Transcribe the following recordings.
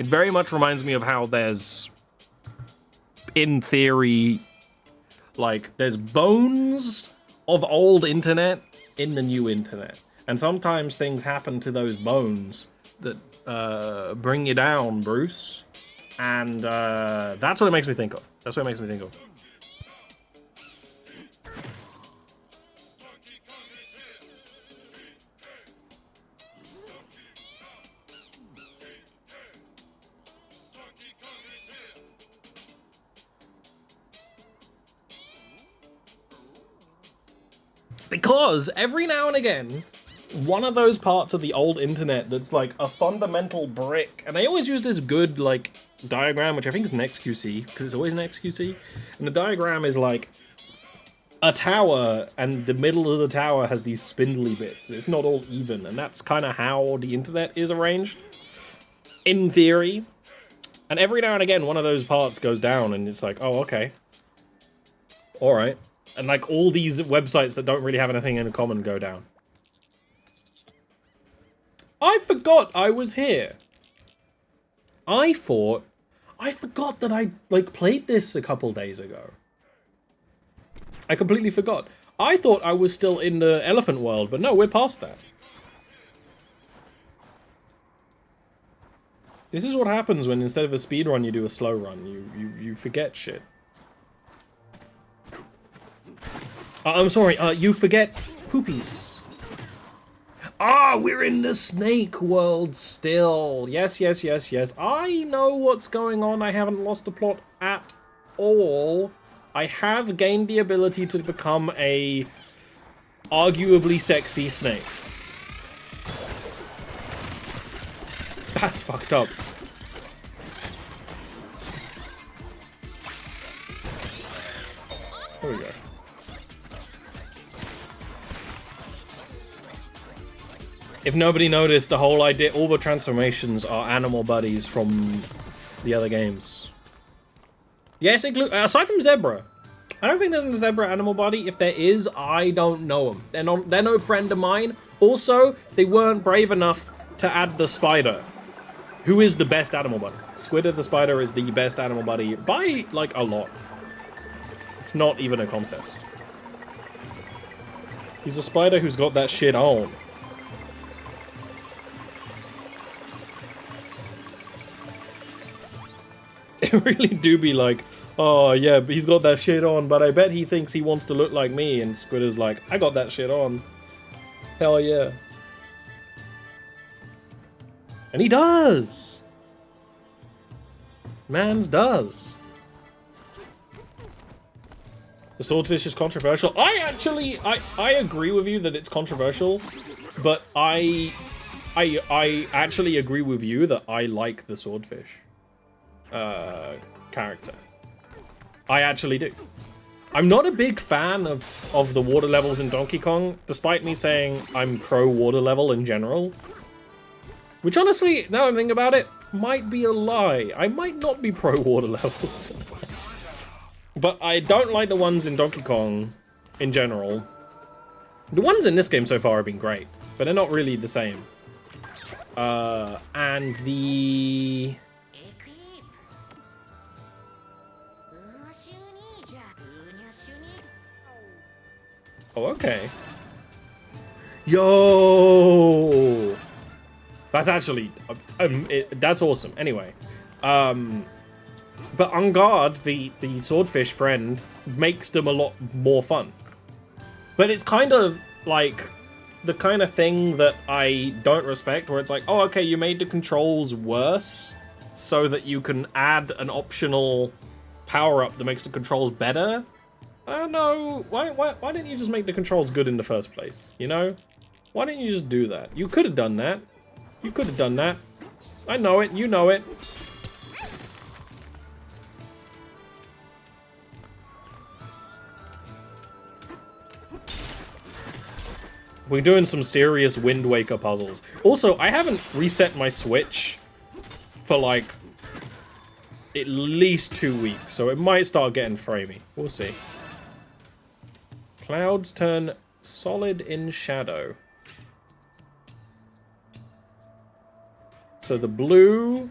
It very much reminds me of how there's, in theory, like, there's bones of old internet in the new internet. And sometimes things happen to those bones that bring you down, Bruce. And that's what it makes me think of. That's what it makes me think of. Because every now and again, one of those parts of the old internet that's like a fundamental brick, and they always use this good like diagram, which I think is an XQC, because it's always an XQC, and the diagram is like a tower, and the middle of the tower has these spindly bits. It's not all even, and that's kind of how the internet is arranged, in theory. And every now and again, one of those parts goes down, and it's like, oh, okay. All right. And like all these websites that don't really have anything in common go down. I forgot I was here. I forgot that I like played this a couple days ago. I completely forgot. I thought I was still in the elephant world, but no, we're past that. This is what happens when instead of a speed run, you do a slow run. You forget shit. I'm sorry, you forget poopies. Ah, we're in the snake world still. Yes, yes, yes, yes. I know what's going on. I haven't lost the plot at all. I have gained the ability to become a arguably sexy snake. That's fucked up. There we go. If nobody noticed, the whole idea, all the transformations are animal buddies from the other games. Yes, aside from Zebra. I don't think there's a Zebra animal buddy. If there is, I don't know them. They're no friend of mine. Also, they weren't brave enough to add the spider, who is the best animal buddy. Squidder the spider is the best animal buddy by, like, a lot. It's not even a contest. He's a spider who's got that shit on. It really do be like, oh yeah, but he's got that shit on, but I bet he thinks he wants to look like me, and Squidder's like, I got that shit on. Hell yeah. And he does! Mans does. The swordfish is controversial. I agree with you that it's controversial, but I actually agree with you that I like the swordfish character. I actually do. I'm not a big fan of the water levels in Donkey Kong, despite me saying I'm pro water level in general. Which honestly, now I'm thinking about it, might be a lie. I might not be pro water levels. But I don't like the ones in Donkey Kong in general. The ones in this game so far have been great, but they're not really the same. And the... Oh, okay. Yo! That's actually... that's awesome. Anyway. But On Guard, the swordfish friend, makes them a lot more fun. But it's kind of like the kind of thing that I don't respect, where it's like, oh, okay, you made the controls worse so that you can add an optional power-up that makes the controls better. I don't know. Why didn't you just make the controls good in the first place? You know? Why didn't you just do that? You could have done that. You could have done that. I know it. You know it. We're doing some serious Wind Waker puzzles. Also, I haven't reset my Switch for like at least 2 weeks, so it might start getting framey. We'll see. Clouds turn solid in shadow. So the blue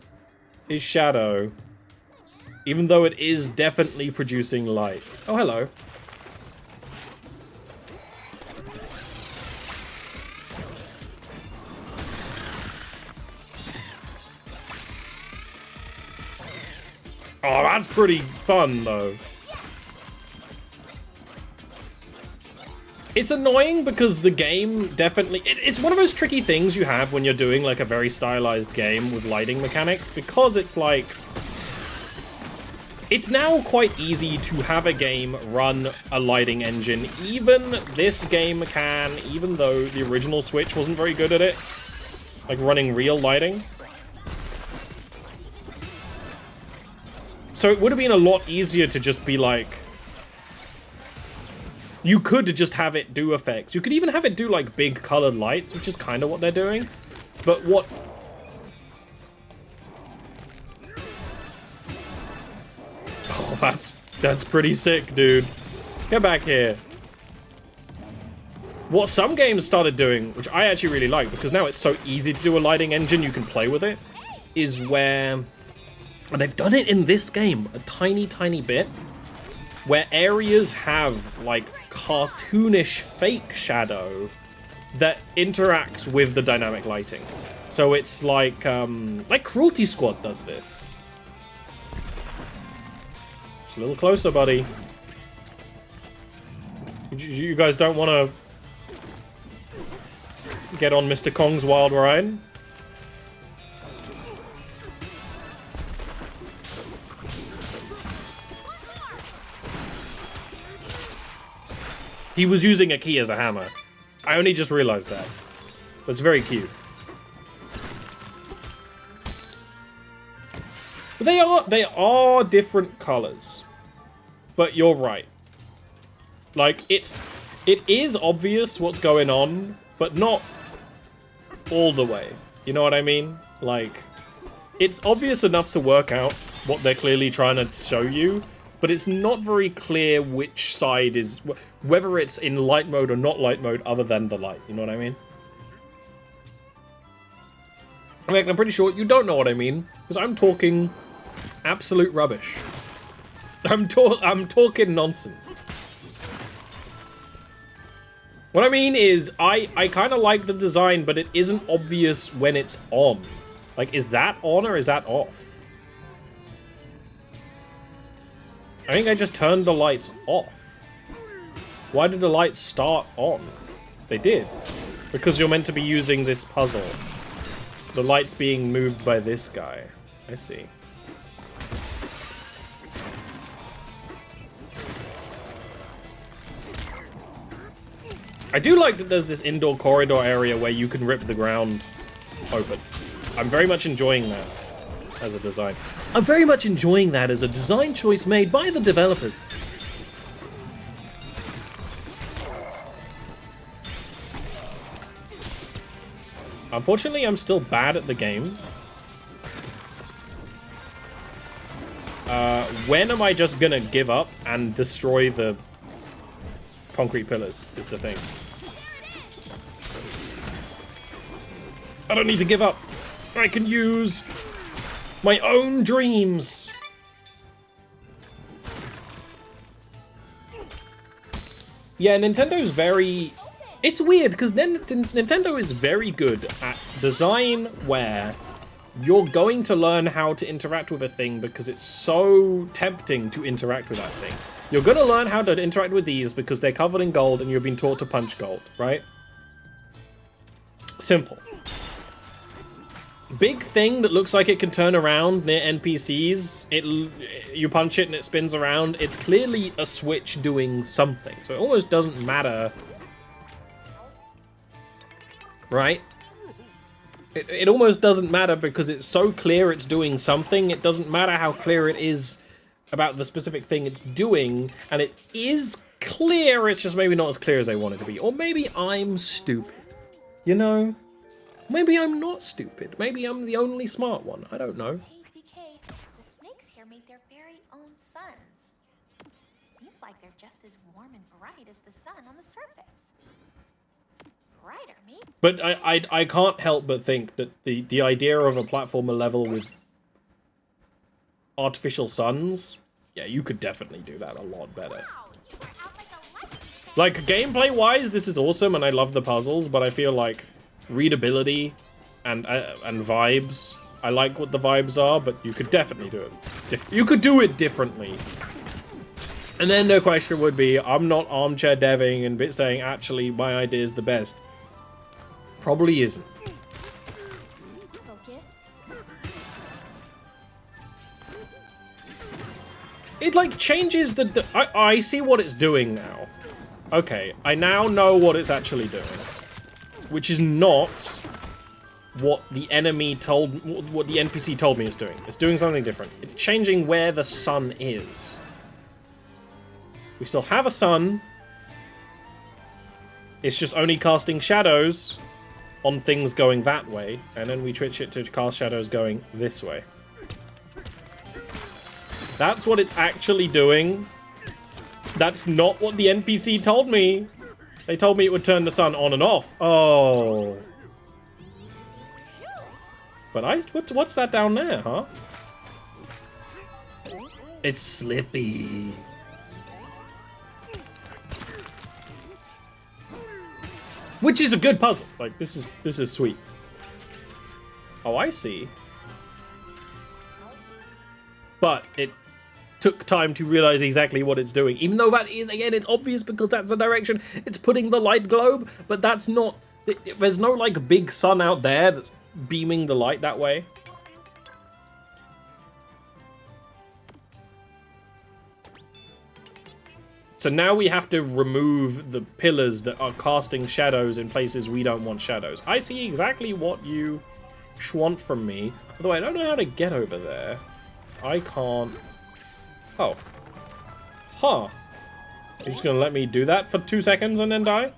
is shadow, even though it is definitely producing light. Oh, hello. Oh, that's pretty fun, though. It's annoying because the game definitely... It's one of those tricky things you have when you're doing, like, a very stylized game with lighting mechanics, because it's, like... It's now quite easy to have a game run a lighting engine. Even this game can, even though the original Switch wasn't very good at it. Like, running real lighting. So it would have been a lot easier to just be like... You could just have it do effects. You could even have it do like big colored lights, which is kind of what they're doing. But what... Oh, that's pretty sick, dude. Get back here. What some games started doing, which I actually really like, because now it's so easy to do a lighting engine, you can play with it, is where... And they've done it in this game a tiny, tiny bit, where areas have, like, cartoonish fake shadow that interacts with the dynamic lighting. So it's like Cruelty Squad does this. Just a little closer, buddy. You guys don't want to get on Mr. Kong's wild ride? He was using a key as a hammer. I only just realized that. That's very cute. But they are different colors. But you're right. Like, it is obvious what's going on, but not all the way. You know what I mean? Like, it's obvious enough to work out what they're clearly trying to show you, but it's not very clear which side is... Whether it's in light mode or not light mode other than the light. You know what I mean? I mean, I'm pretty sure you don't know what I mean, because I'm talking absolute rubbish. I'm talking nonsense. What I mean is, I kind of like the design, but it isn't obvious when it's on. Like, is that on or is that off? I think I just turned the lights off. Why did the lights start on? They did. Because you're meant to be using this puzzle. The light's being moved by this guy. I see. I do like that there's this indoor corridor area where you can rip the ground open. I'm very much enjoying that as a design. I'm very much enjoying that as a design choice made by the developers. Unfortunately, I'm still bad at the game. When am I just gonna give up and destroy the concrete pillars is the thing. I don't need to give up. I can use my own dreams. Yeah, Nintendo's very... It's weird, because Nintendo is very good at design where you're going to learn how to interact with a thing because it's so tempting to interact with that thing. You're going to learn how to interact with these because they're covered in gold and you're being taught to punch gold, right? Simple. Big thing that looks like it can turn around near NPCs. You punch it and it spins around. It's clearly a switch doing something. So it almost doesn't matter. Right? It almost doesn't matter because it's so clear it's doing something. It doesn't matter how clear it is about the specific thing it's doing. And it is clear, it's just maybe not as clear as I want it to be. Or maybe I'm stupid. You know? Maybe I'm not stupid. Maybe I'm the only smart one. I don't know. Hey, DK, the snakes here made their very own suns. Seems like they're just as warm and bright as the sun on the surface. Brighter, maybe. But I can't help but think that the idea of a platformer level with artificial suns, yeah, you could definitely do that a lot better. Wow, you were out like a light. Like, gameplay-wise, this is awesome, and I love the puzzles, but I feel like readability and vibes, I like what the vibes are, but you could definitely do it. You could do it differently. And then the question would be, I'm not armchair deving and saying, actually, my idea is the best. Probably isn't. Focus. It, like, changes the... I see what it's doing now. Okay, I now know what it's actually doing. Which is not what the enemy told... what the NPC told me it's doing. It's doing something different. It's changing where the sun is. We still have a sun. It's just only casting shadows on things going that way. And then we switch it to cast shadows going this way. That's what it's actually doing. That's not what the NPC told me. They told me it would turn the sun on and off. Oh. But what's that down there, huh? It's Slippy. Which is a good puzzle. Like, this is sweet. Oh, I see. But it took time to realize exactly what it's doing. Even though that is, again, it's obvious because that's the direction it's putting the light globe, but that's not... There's no, like, big sun out there that's beaming the light that way. So now we have to remove the pillars that are casting shadows in places we don't want shadows. I see exactly what you want from me. Although I don't know how to get over there. I can't... Oh. Huh. You're just gonna let me do that for 2 seconds and then die?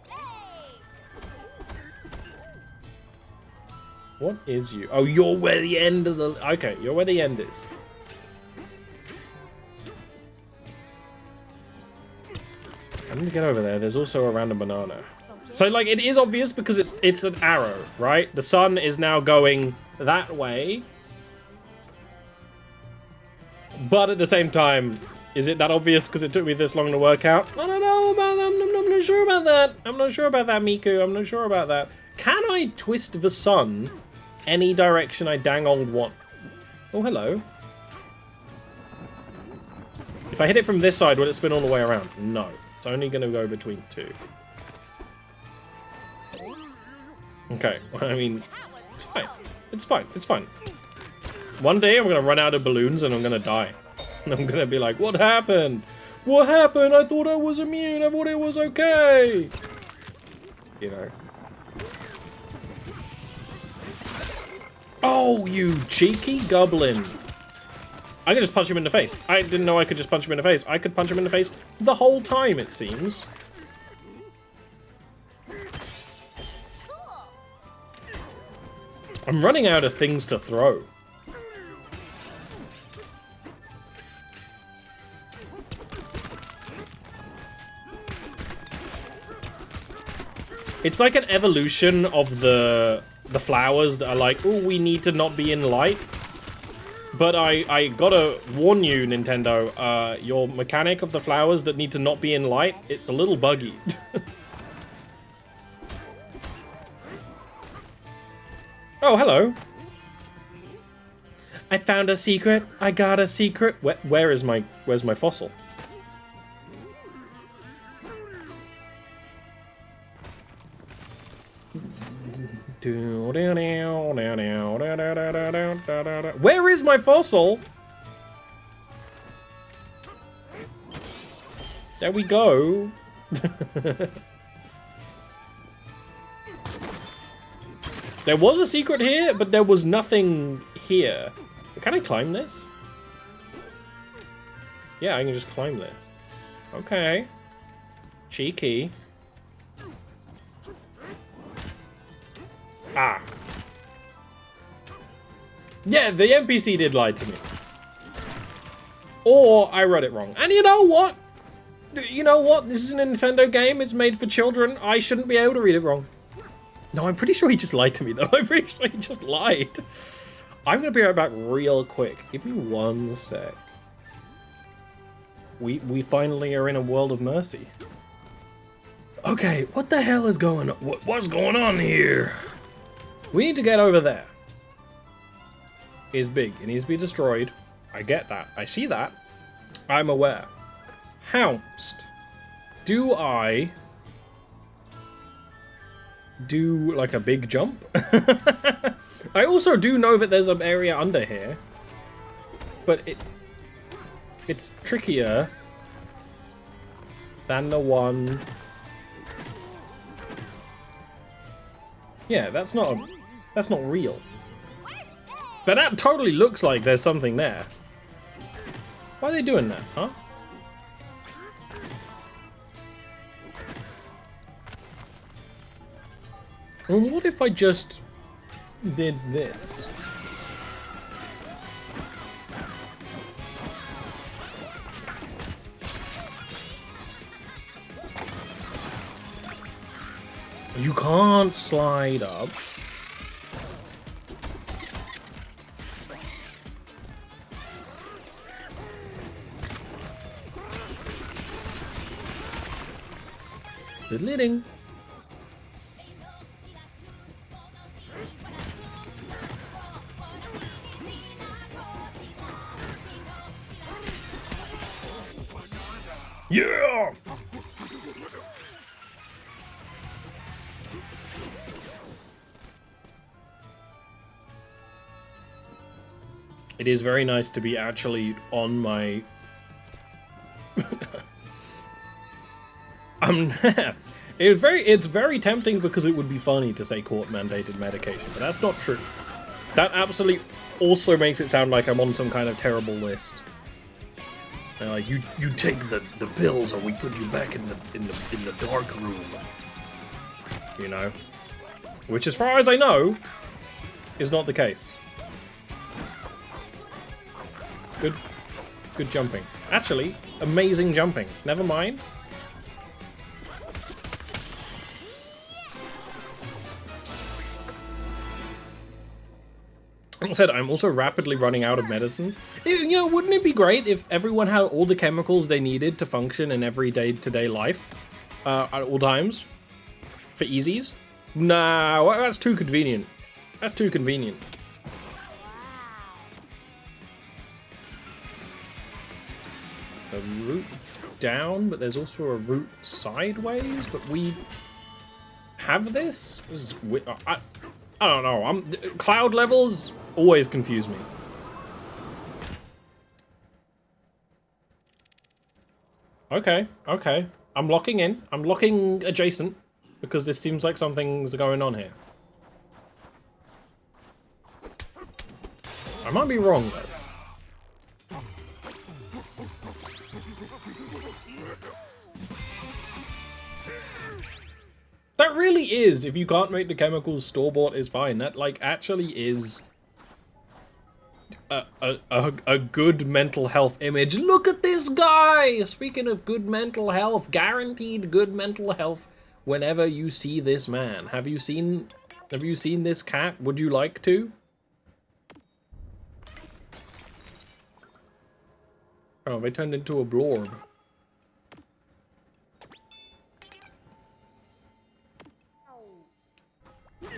What is you? Oh, you're where the end of the... Okay, you're where the end is. I need to get over there. There's also a random banana. So, like, it is obvious because it's an arrow, right? The sun is now going that way. But at the same time, is it that obvious because it took me this long to work out? I don't know about that. I'm not sure about that. I'm not sure about that, Miku. I'm not sure about that. Can I twist the sun any direction I dang old want? Oh, hello. If I hit it from this side, will it spin all the way around? No. It's only going to go between two. Okay, I mean, it's fine. It's fine. It's fine. One day I'm going to run out of balloons and I'm going to die. And I'm going to be like, what happened? What happened? I thought I was immune. I thought it was okay. You know. Oh, you cheeky goblin. I could just punch him in the face. I didn't know I could just punch him in the face. I could punch him in the face the whole time, it seems. I'm running out of things to throw. It's like an evolution of the flowers that are like, oh, we need to not be in light. But I gotta warn you, Nintendo, your mechanic of the flowers that need to not be in light, it's a little buggy. Oh, hello. I found a secret. I got a secret. Where's my fossil? Where is my fossil? There we go. There was a secret here, but there was nothing here. Can I climb this? Yeah, I can just climb this. Okay. Cheeky. Ah. Yeah, the NPC did lie to me. Or I read it wrong. And you know what? You know what? This is a Nintendo game. It's made for children. I shouldn't be able to read it wrong. No, I'm pretty sure he just lied to me, though. I'm pretty sure he just lied. I'm gonna be right back real quick. Give me 1 sec. We finally are in a world of mercy. Okay, what the hell is going on? What's going on here? We need to get over there. It's big. It needs to be destroyed. I get that. I see that. I'm aware. Hounced. Do I do like a big jump? I also do know that there's an area under here, but it's trickier than the one. Yeah, that's not real. But that totally looks like there's something there. Why are they doing that, huh? Well, what if I just did this? You can't slide up. Good leading. Yeah! It is very nice to be actually on my... It's very tempting because it would be funny to say court-mandated medication, but that's not true. That absolutely also makes it sound like I'm on some kind of terrible list. Like you take the pills, or we put you back in the dark room. You know, which, as far as I know, is not the case. Good jumping. Actually, amazing jumping. Never mind. Like I said, I'm also rapidly running out of medicine. You know, wouldn't it be great if everyone had all the chemicals they needed to function in every day-to-day life at all times? For easies? Nah, that's too convenient. That's too convenient. A route down, but there's also a route sideways, but we have this? This is I don't know. Cloud levels always confuse me. Okay. I'm locking in. I'm locking adjacent because this seems like something's going on here. I might be wrong though. That really is, if you can't make the chemicals store-bought, is fine. That, like, actually is a good mental health image. Look at this guy! Speaking of good mental health, guaranteed good mental health whenever you see this man. Have you seen this cat? Would you like to? Oh, they turned into a blorb.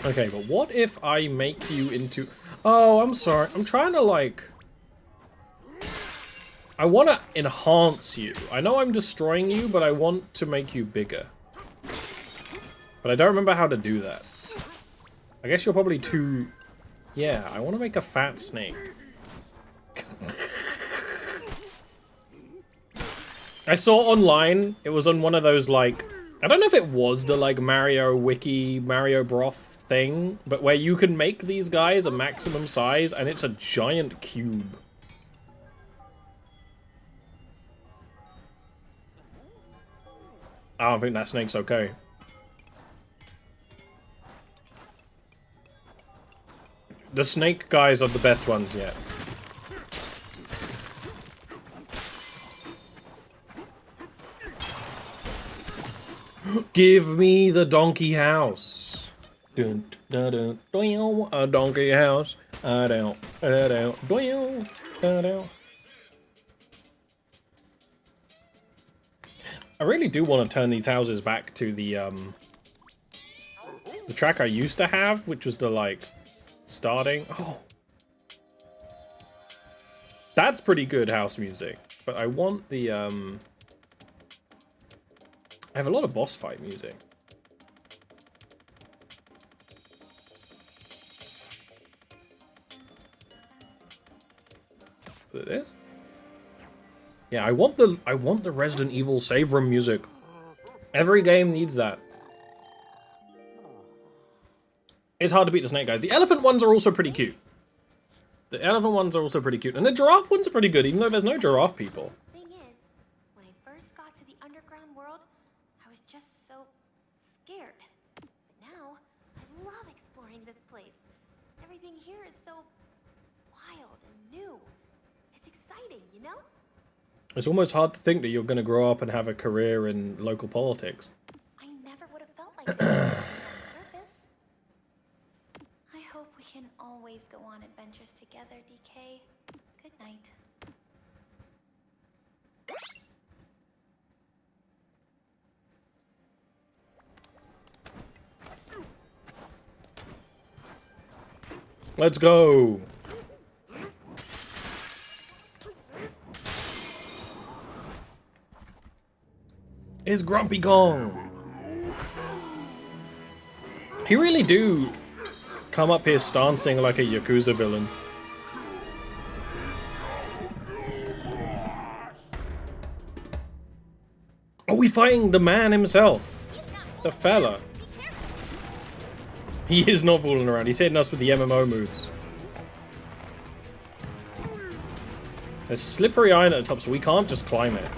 Okay, but what if I make you into... Oh, I'm sorry. I'm trying to, like... I want to enhance you. I know I'm destroying you, but I want to make you bigger. But I don't remember how to do that. I guess you're probably too... Yeah, I want to make a fat snake. I saw online, it was on one of those, like... I don't know if it was the, like, Mario Wiki, Mario Broth thing, but where you can make these guys a maximum size, and it's a giant cube. I don't think that snake's okay. The snake guys are the best ones yet. Give me the donkey house. Dun, dun, dun, dun, a donkey house. I don't I really do want to turn these houses back to the track I used to have, which was the, like, starting. Oh. That's pretty good house music. But I want the, I have a lot of boss fight music. Is it this? Yeah, I want the Resident Evil save room music. Every game needs that. It's hard to beat the snake guys. The elephant ones are also pretty cute. The elephant ones are also pretty cute. And the giraffe ones are pretty good, even though there's no giraffe people. Thing is, when I first got to the underground world, I was just so scared. But now, I love exploring this place. Everything here is so wild and new. It's exciting, you know? It's almost hard to think that you're going to grow up and have a career in local politics. I never would have felt like this on the surface. I hope we can always go on adventures together, DK. Good night. Let's go. It's Grumpy Kong. He really do come up here stancing like a Yakuza villain. Are we fighting the man himself? The fella. He is not fooling around. He's hitting us with the MMO moves. There's slippery iron at the top, so we can't just climb it.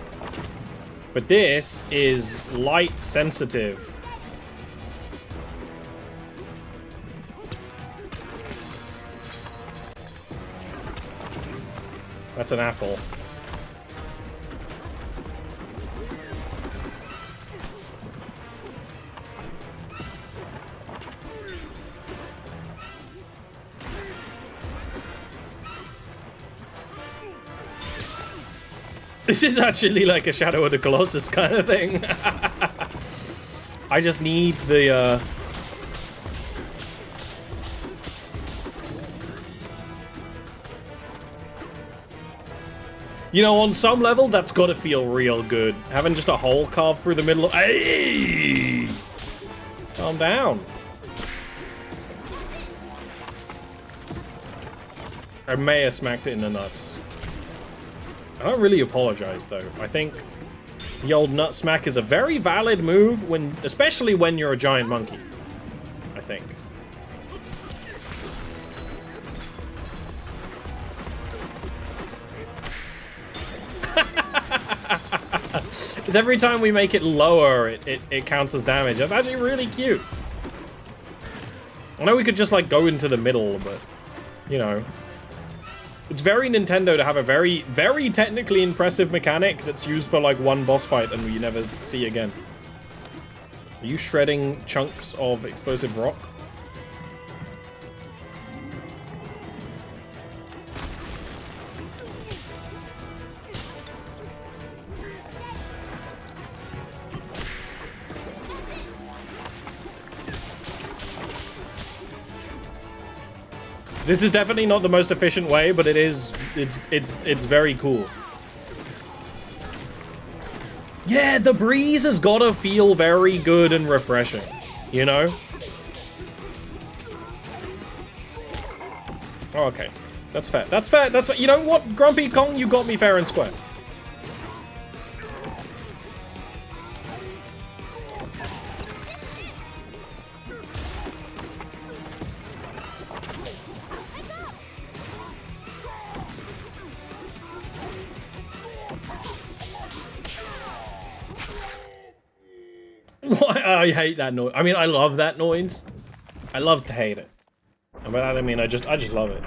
But this is light sensitive. That's an apple. This is actually like a Shadow of the Colossus kind of thing. I just need the, You know, on some level, that's gotta feel real good. Having just a hole carved through the middle of... Hey! Calm down. I may have smacked it in the nuts. I don't really apologize, though. I think the old nut smack is a very valid move, when, especially when you're a giant monkey. I think. Because every time we make it lower, it counts as damage. That's actually really cute. I know we could just, like, go into the middle, but, you know. It's very Nintendo to have a very, very technically impressive mechanic that's used for, like, one boss fight and you never see again. Are you shredding chunks of explosive rock? This is definitely not the most efficient way, but it's very cool. Yeah, the breeze has gotta feel very good and refreshing, you know? Oh, okay. That's fair. That's fair. That's fair. You know what, Grumpy Kong? You got me fair and square. Why? I hate that noise. I mean, I love that noise. I love to hate it. And by that I mean I just love it.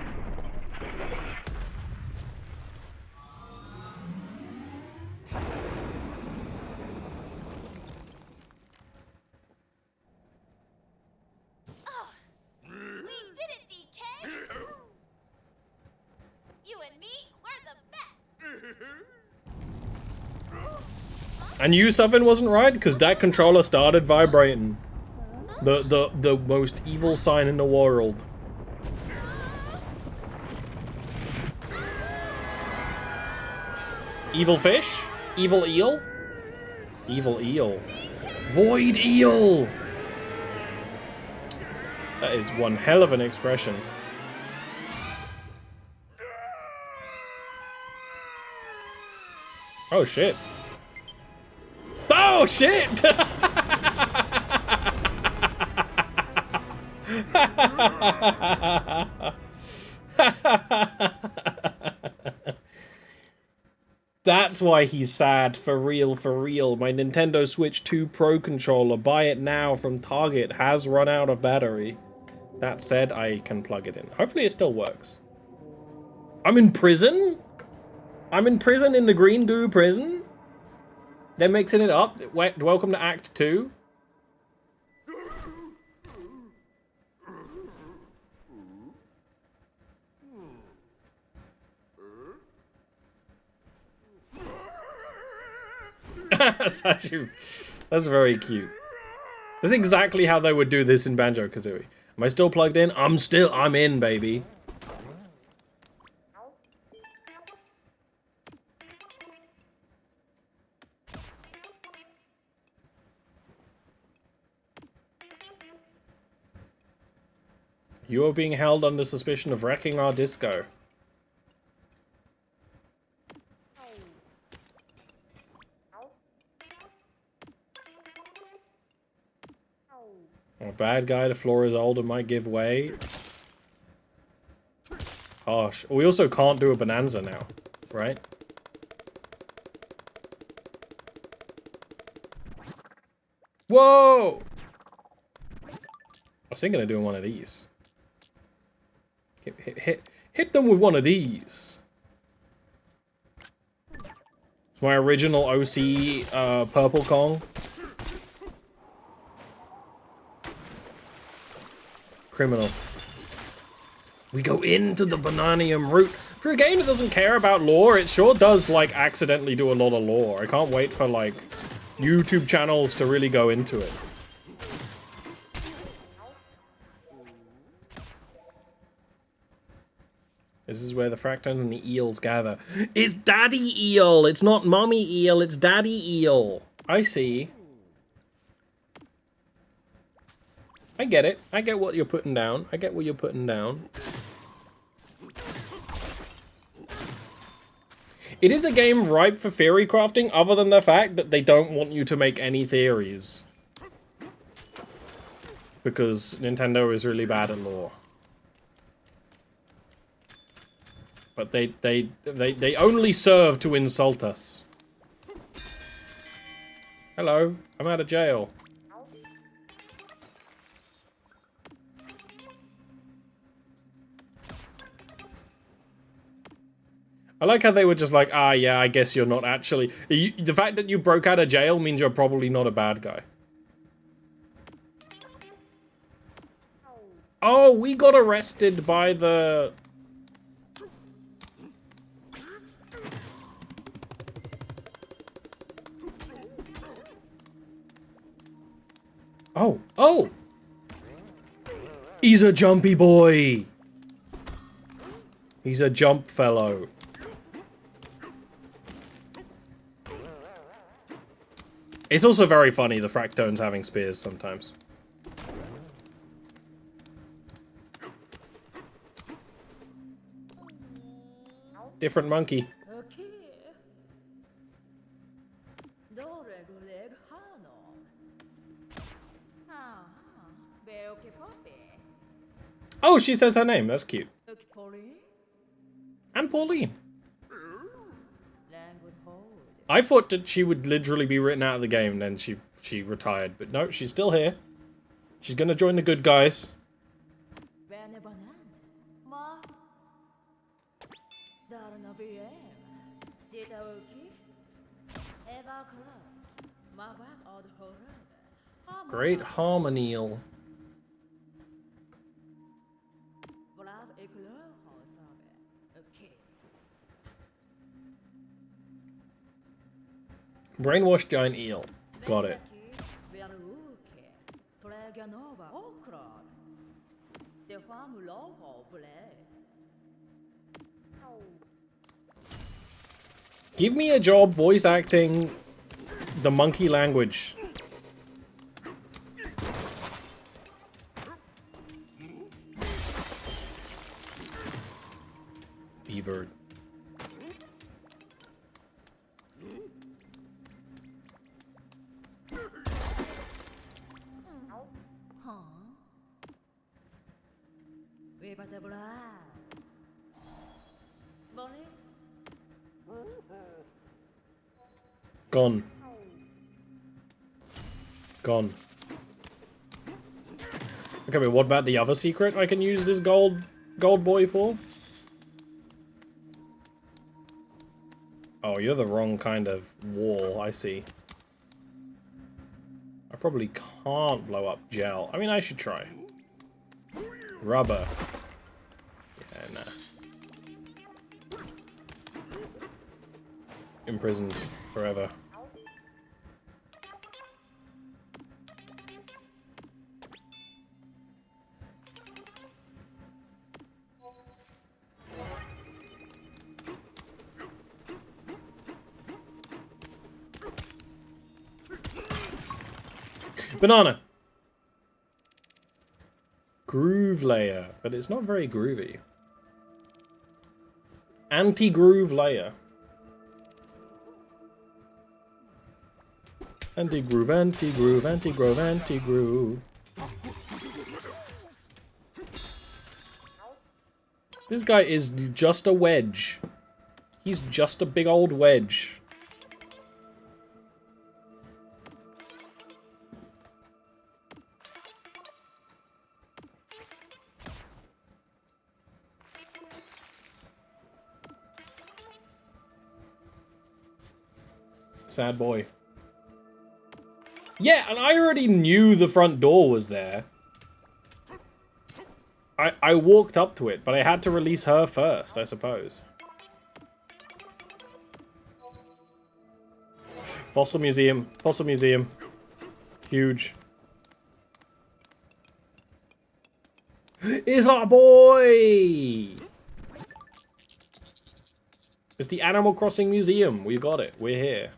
Oh, we did it, DK! I knew something wasn't right because that controller started vibrating. The most evil sign in the world. Evil fish? Evil eel? Evil eel. Void eel! That is one hell of an expression. Oh shit. Oh shit! That's why he's sad. For real, for real. My Nintendo Switch 2 Pro controller, buy it now from Target, has run out of battery. That said, I can plug it in. Hopefully it still works. I'm in prison? I'm in prison in the green goo prison? They're mixing it up. Welcome to Act 2. That's very cute. That's exactly how they would do this in Banjo-Kazooie. Am I still plugged in? I'm in, baby. You are being held under suspicion of wrecking our disco. A bad guy, the floor is old and might give way. Gosh. We also can't do a Bonanza now, right? Whoa! I was thinking of doing one of these. Hit them with one of these. It's my original OC Purple Kong. Criminal. We go into the Bananium route. For a game that doesn't care about lore, it sure does, like, accidentally do a lot of lore. I can't wait for, like, YouTube channels to really go into it. This is where the Fractons and the eels gather. It's Daddy Eel! It's not Mommy Eel, it's Daddy Eel. I see. I get it. I get what you're putting down. I get what you're putting down. It is a game ripe for theory crafting, other than the fact that they don't want you to make any theories. Because Nintendo is really bad at lore. But they only serve to insult us. Hello, I'm out of jail. I like how they were just like, ah, yeah, I guess you're not actually... the fact that you broke out of jail means you're probably not a bad guy. Oh, we got arrested by the... Oh, oh! He's a jumpy boy! He's a jump fellow. It's also very funny, the Fractones having spears sometimes. Different monkey. Oh, she says her name. That's cute. And Pauline. I thought that she would literally be written out of the game, and then she retired. But no, she's still here. She's gonna join the good guys. Great Harmonial. Brainwashed giant eel. Got it. Give me a job voice acting the monkey language. Beaver. Gone. Gone. Okay, but what about the other secret I can use this gold boy for? Oh, you're the wrong kind of wall, I see. I probably can't blow up gel. I mean, I should try. Rubber. Yeah, nah. Imprisoned forever. Banana! Groove layer, but it's not very groovy. Anti-groove layer. Anti-groove, anti-groove, anti-groove, anti-groove. This guy is just a wedge. He's just a big old wedge. Sad boy. Yeah, and I already knew the front door was there. I walked up to it, but I had to release her first, I suppose. Fossil museum. Fossil museum. Huge. It's our boy! It's the Animal Crossing Museum. We got it. We're here.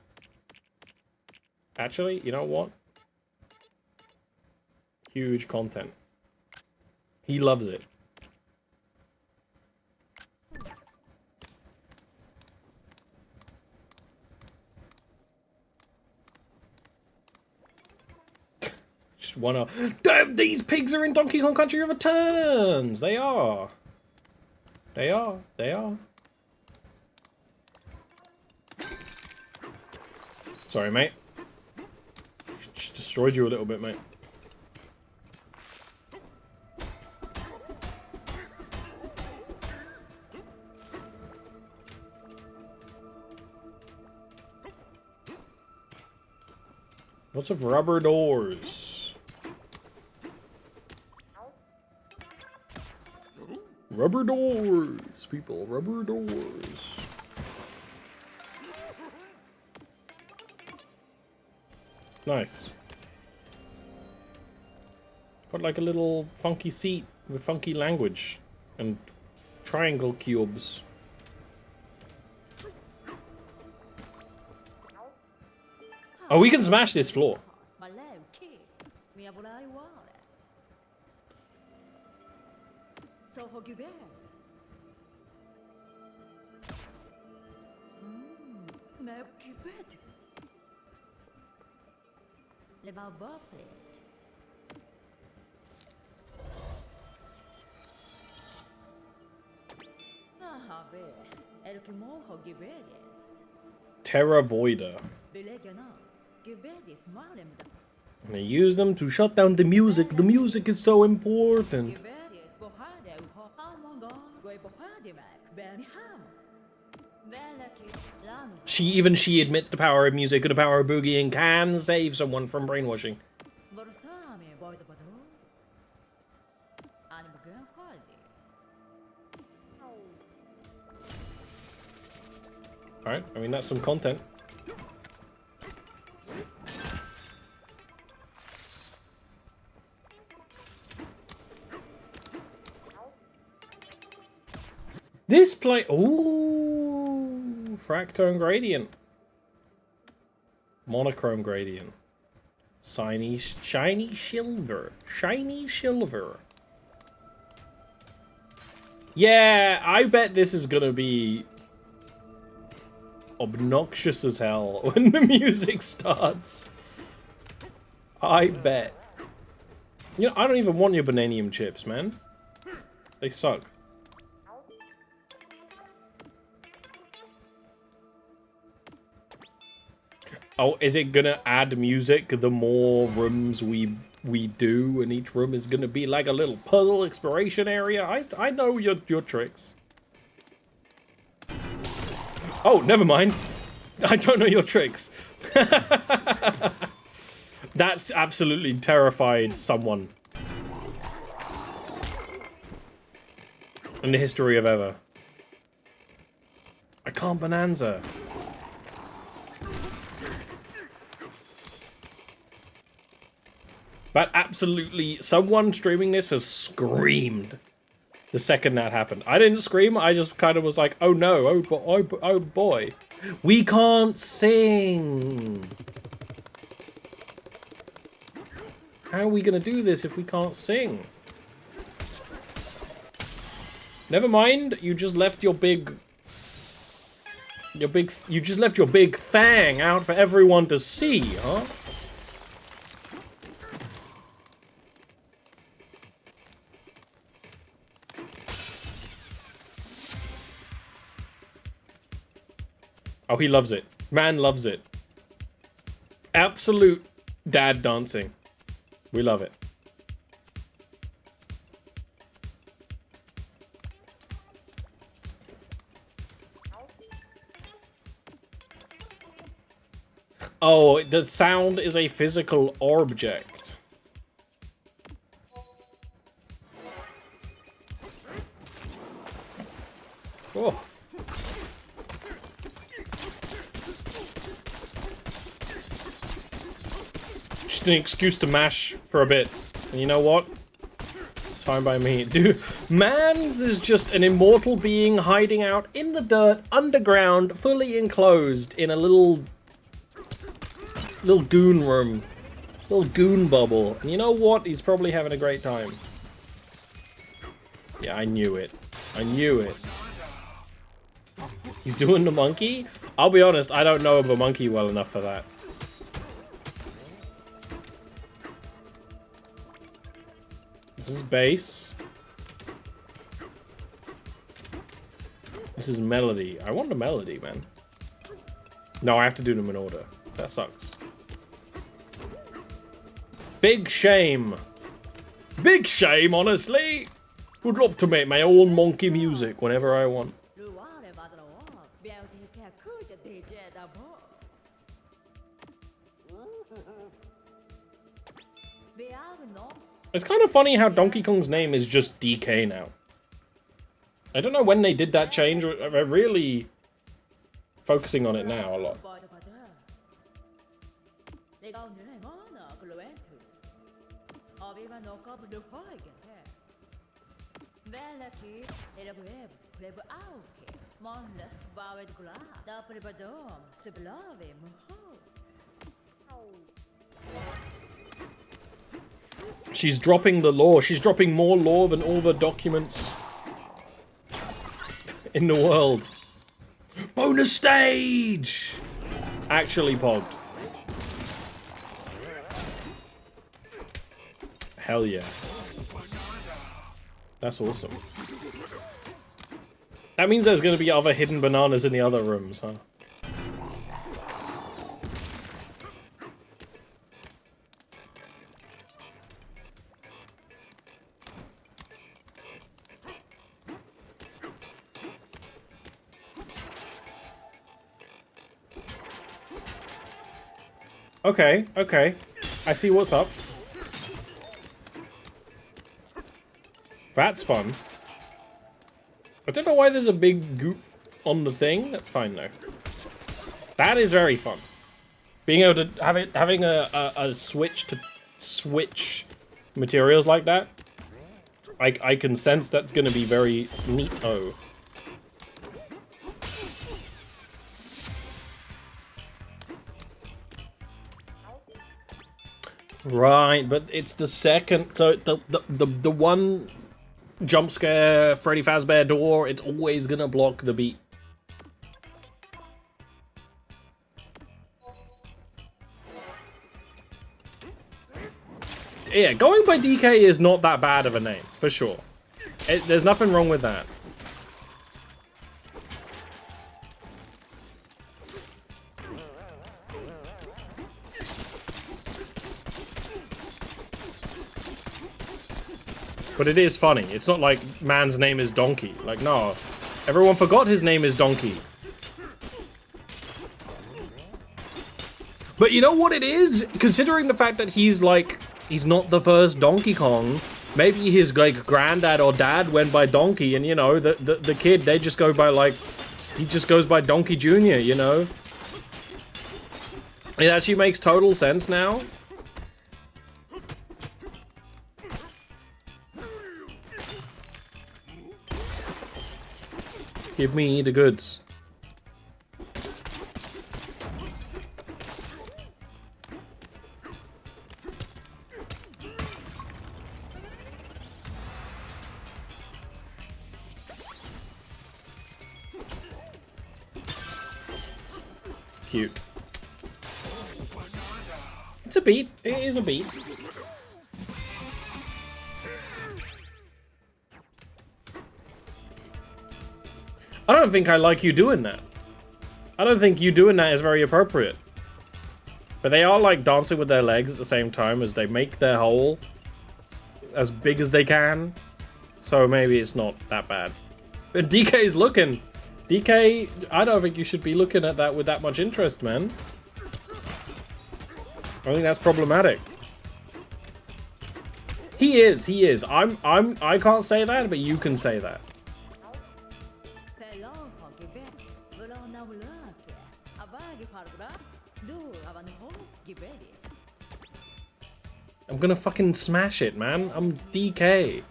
Actually, you know what? Huge content. He loves it. Just wanna... Damn, these pigs are in Donkey Kong Country Returns! They are. They are. They are. Sorry, mate. Just destroyed you a little bit, mate. Lots of rubber doors. Rubber doors, people. Rubber doors. Nice. Got like a little funky seat with funky language and triangle cubes. Oh, we can smash this floor. Terra Voida. And they use them to shut down the music. The music is so important. She admits the power of music and the power of boogieing can save someone from brainwashing. Alright, I mean that's some content. This play. Ooh, fractone gradient, monochrome gradient, shiny silver, shiny silver. Yeah, I bet this is gonna be obnoxious as hell when the music starts. I bet. You know, I don't even want your bananium chips, man. They suck. Oh, is it gonna add music the more rooms we do, and each room is gonna be like a little puzzle exploration area? I know your tricks. Oh, never mind. I don't know your tricks. That's absolutely terrified someone in the history of ever. I can't Bonanza. But absolutely, someone streaming this has screamed the second that happened. I didn't scream, I just kind of was like, oh no, oh boy. We can't sing. How are we gonna do this if we can't sing? Never mind, you just left you just left your big thang out for everyone to see, huh? Oh, he loves it. Man loves it. Absolute dad dancing. We love it. Oh, the sound is a physical object. Oh. Just an excuse to mash for a bit. And you know what? It's fine by me. Dude, Mans is just an immortal being hiding out in the dirt, underground, fully enclosed in a little goon room. Little goon bubble. And you know what? He's probably having a great time. Yeah, I knew it. I knew it. He's doing the monkey? I'll be honest, I don't know of a monkey well enough for that. This is bass. This is melody. I want the melody, man. No, I have to do them in order. That sucks. Big shame. Big shame, honestly. Would love to make my own monkey music whenever I want. It's kind of funny how Donkey Kong's name is just DK now. I don't know when they did that change. They're really focusing on it now a lot. She's dropping the lore. She's dropping more lore than all the documents in the world. Bonus stage! Actually pogged. Hell yeah. That's awesome. That means there's going to be other hidden bananas in the other rooms, huh? Okay, okay. I see what's up. That's fun. I don't know why there's a big goop on the thing. That's fine though. That is very fun. Being able to have it, having a switch to switch materials like that. I can sense that's going to be very neato. Right, but it's the second, so the one jump scare Freddy Fazbear door, it's always gonna block the beat. Yeah, going by DK is not that bad of a name, for sure. There's nothing wrong with that. But it is funny. It's not like man's name is Donkey. Like, no. Everyone forgot his name is Donkey. But you know what it is? Considering the fact that he's like, he's not the first Donkey Kong, maybe his like granddad or dad went by Donkey, and you know, the kid, they just go by like, he just goes by Donkey Jr., you know? It actually makes total sense now. Give me the goods. Cute. It's a beat. It is a beat. I don't think I like you doing that. I don't think you doing that is very appropriate. But they are like dancing with their legs at the same time as they make their hole as big as they can. So maybe it's not that bad. But DK's looking. DK, I don't think you should be looking at that with that much interest, man. I think that's problematic. He is. I can't say that, but you can say that. I'm gonna fucking smash it, man. I'm DK.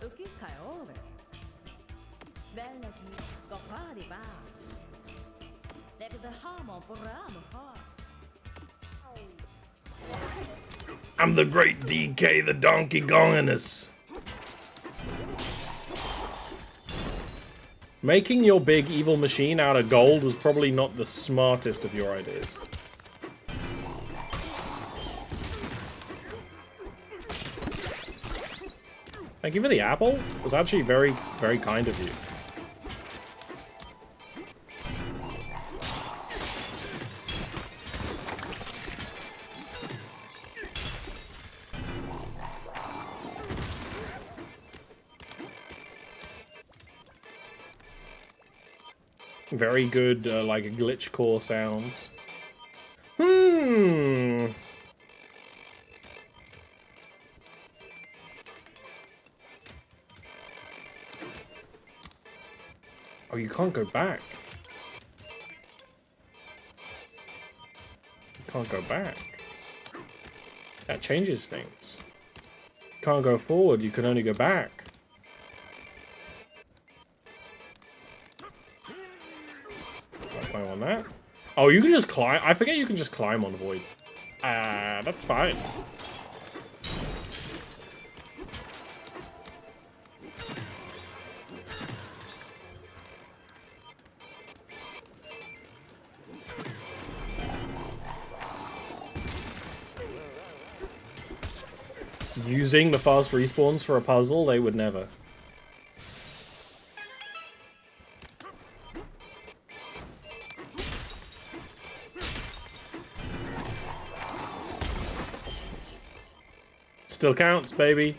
I'm the great DK, the Donkey Konginess. Making your big evil machine out of gold was probably not the smartest of your ideas. Thank you for the apple. It was actually very, very kind of you. Very good, like, glitch core sounds. Oh, you can't go back. You can't go back. That changes things. You can't go forward, you can only go back. Climb on that. Oh, you can just climb. I forget you can just climb on Void. That's fine. Using the fast respawns for a puzzle, they would never. Still counts, baby.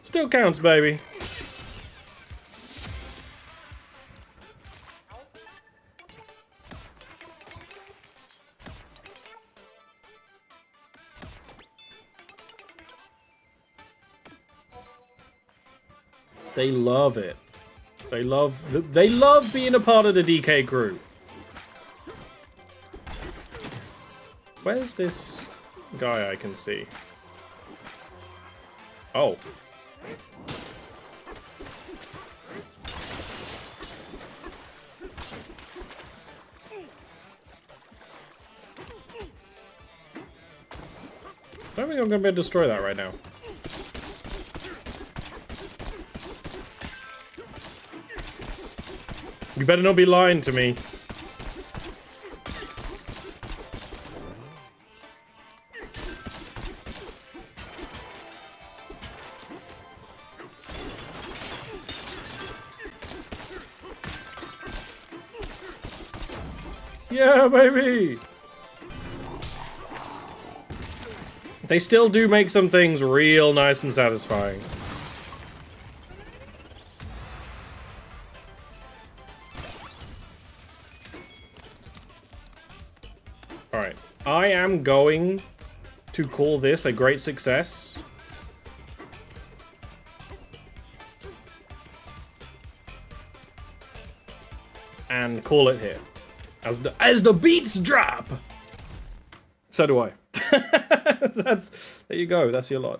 Still counts, baby. They love it. They love being a part of the DK crew. Where's this guy I can see? Oh. I don't think I'm gonna be able to destroy that right now. You better not be lying to me. Yeah, baby! They still do make some things real nice and satisfying. Alright, I am going to call this a great success. And call it here. As the beats drop! So do I. There you go, that's your lot.